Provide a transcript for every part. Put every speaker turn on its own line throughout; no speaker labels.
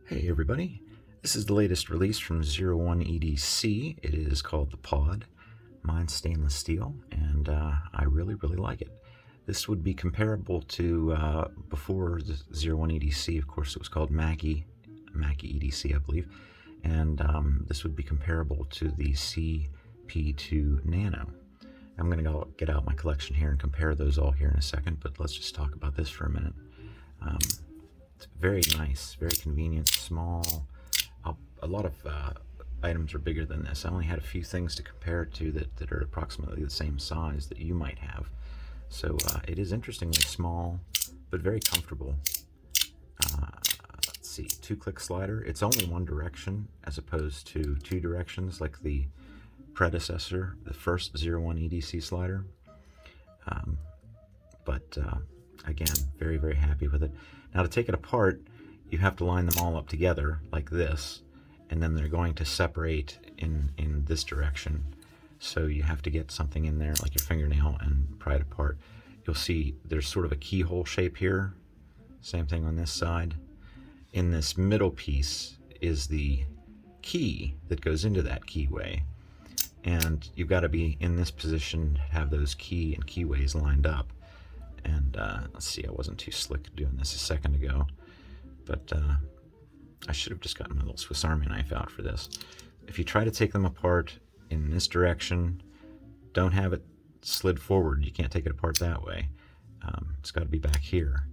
Hey everybody, this is the latest release from 01 EDC. It is called the Pod. Mine's stainless steel, and I really like it. This would be comparable to before the 01 EDC. Of course, it was called Mackie EDC, I believe, and this would be comparable to the CP2 Nano. I'm going to get out my collection here and compare those all here in a second, but let's just talk about this for a minute. It's very nice, very convenient, small. A lot of items are bigger than this. I only had a few things to compare it to that are approximately the same size that you might have. So it is interestingly small, but very comfortable. Let's see, 2-click slider. It's only one direction as opposed to 2 directions like the predecessor, the first 01 EDC slider. Again, very happy with it. Now to take it apart, you have to line them all up together like this, and then they're going to separate in this direction. So you have to get something in there like your fingernail and pry it apart. You'll see there's sort of a keyhole shape here. Same thing on this side. In this middle piece is the key that goes into that keyway. And you've got to be in this position, have those key and keyways lined up. And let's see, I wasn't too slick doing this a second ago, but I should have just gotten my little Swiss Army knife out for this. If you try to take them apart in this direction, don't have it slid forward. You can't take it apart that way. It's got to be back here.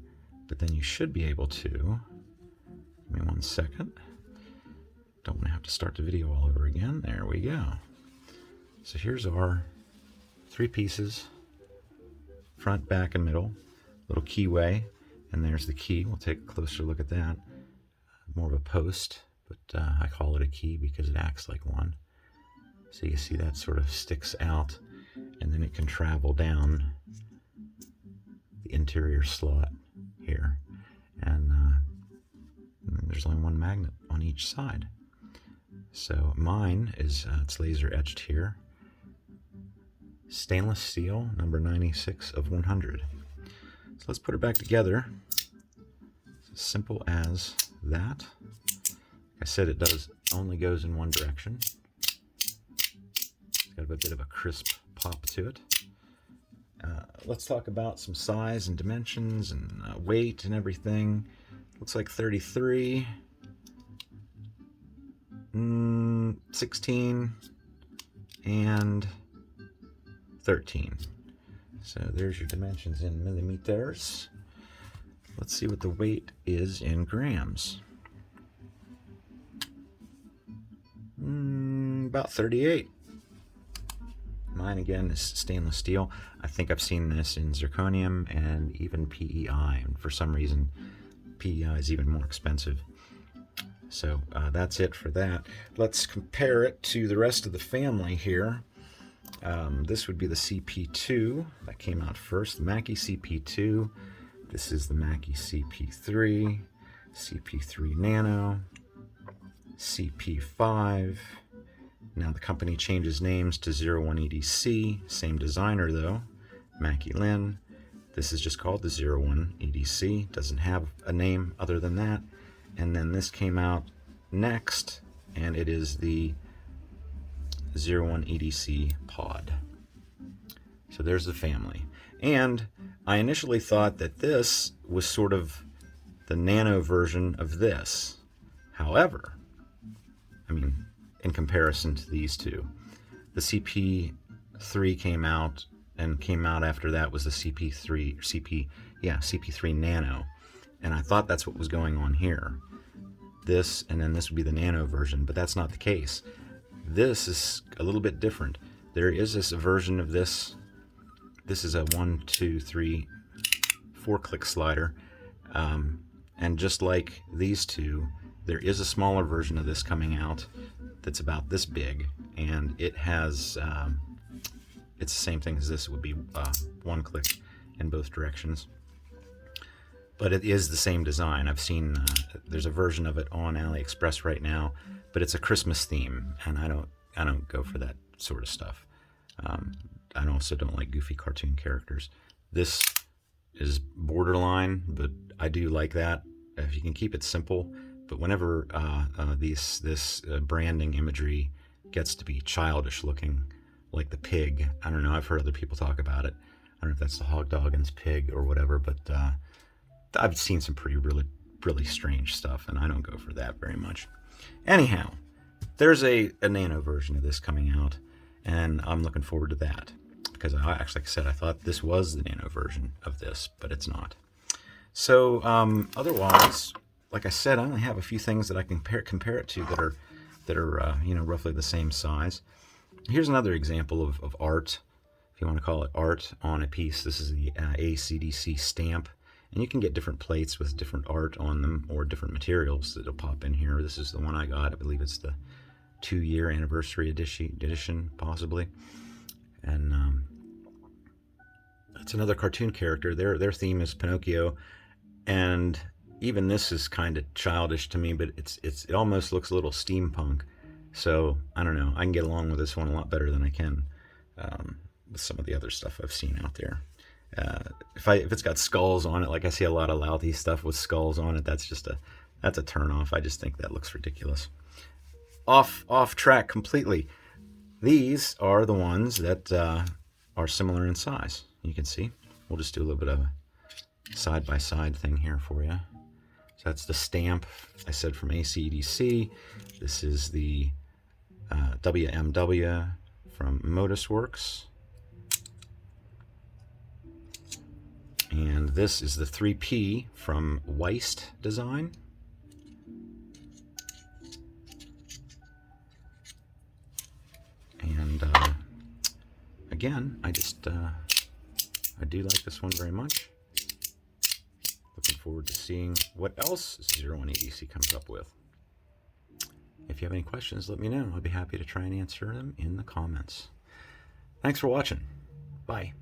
But then you should be able to, give me 1 second. Don't want to have to start the video all over again. There we go. So here's our 3 pieces. Front, back, and middle, little keyway, and there's the key. We'll take a closer look at that. More of a post, but I call it a key because it acts like one. So you see that sort of sticks out, and then it can travel down the interior slot here. And there's only one magnet on each side. So mine is, it's laser etched here. Stainless steel, number 96 of 100. So let's put it back together. It's as simple as that. Like I said, it only goes in one direction. It's got a bit of a crisp pop to it. Let's talk about some size and dimensions and weight and everything. Looks like 33, 16, and 13. So there's your dimensions in millimeters. Let's see what the weight is in grams. About 38. Mine again is stainless steel. I think I've seen this in zirconium and even PEI, and for some reason PEI is even more expensive. So that's it for that. Let's compare it to the rest of the family here. This would be the CP2 that came out first, the Mackie CP2. This is the Mackie CP3, CP3 Nano, CP5. Now the company changes names to 01 EDC, same designer though, Mackie Lin. This is just called the 01 EDC, doesn't have a name other than that. And then this came out next, and it is the 01 EDC Pod. So there's the family. And I initially thought that this was sort of the nano version of this. However, I mean, in comparison to these two, the CP3 came out, and came out after that was the CP3 Nano. And I thought that's what was going on here. This, and then this would be the nano version, but that's not the case. This is a little bit different. There is this version of this. This is a 1, 2, 3, 4-click slider. And just like these two, there is a smaller version of this coming out that's about this big. And it has, it's the same thing as this. It would be 1 click in both directions. But it is the same design. I've seen, there's a version of it on AliExpress right now, but it's a Christmas theme, and I don't go for that sort of stuff. I also don't like goofy cartoon characters. This is borderline, but I do like that. If you can keep it simple, but whenever this branding imagery gets to be childish looking, like the pig, I don't know, I've heard other people talk about it. I don't know if that's the Hog Doggin's pig or whatever, but I've seen some really strange stuff, and I don't go for that very much. Anyhow, there's a nano version of this coming out, and I'm looking forward to that, because like I said, I thought this was the nano version of this, but it's not. So otherwise, like I said, I only have a few things that I can compare it to that are roughly the same size. Here's another example of art, if you want to call it art, on a piece. This is the ACDC stamp, and you can get different plates with different art on them or different materials that'll pop in here. This is the one I got. I believe it's the 2-year anniversary edition, possibly. And it's another cartoon character. Their theme is Pinocchio, and even this is kind of childish to me, but it almost looks a little steampunk. So I don't know. I can get along with this one a lot better than I can with some of the other stuff I've seen out there. If it's got skulls on it, like I see a lot of Louthie stuff with skulls on it, that's a turn off. I just think that looks ridiculous. Off track completely. These are the ones that are similar in size. You can see. We'll just do a little bit of a side-by-side thing here for you. So that's the stamp, I said, from AC/DC. This is the WMW from Modus Works. And this is the 3P from Weist Design. And again, I do like this one very much. Looking forward to seeing what else 01 EDC comes up with. If you have any questions, let me know. I'll be happy to try and answer them in the comments. Thanks for watching. Bye.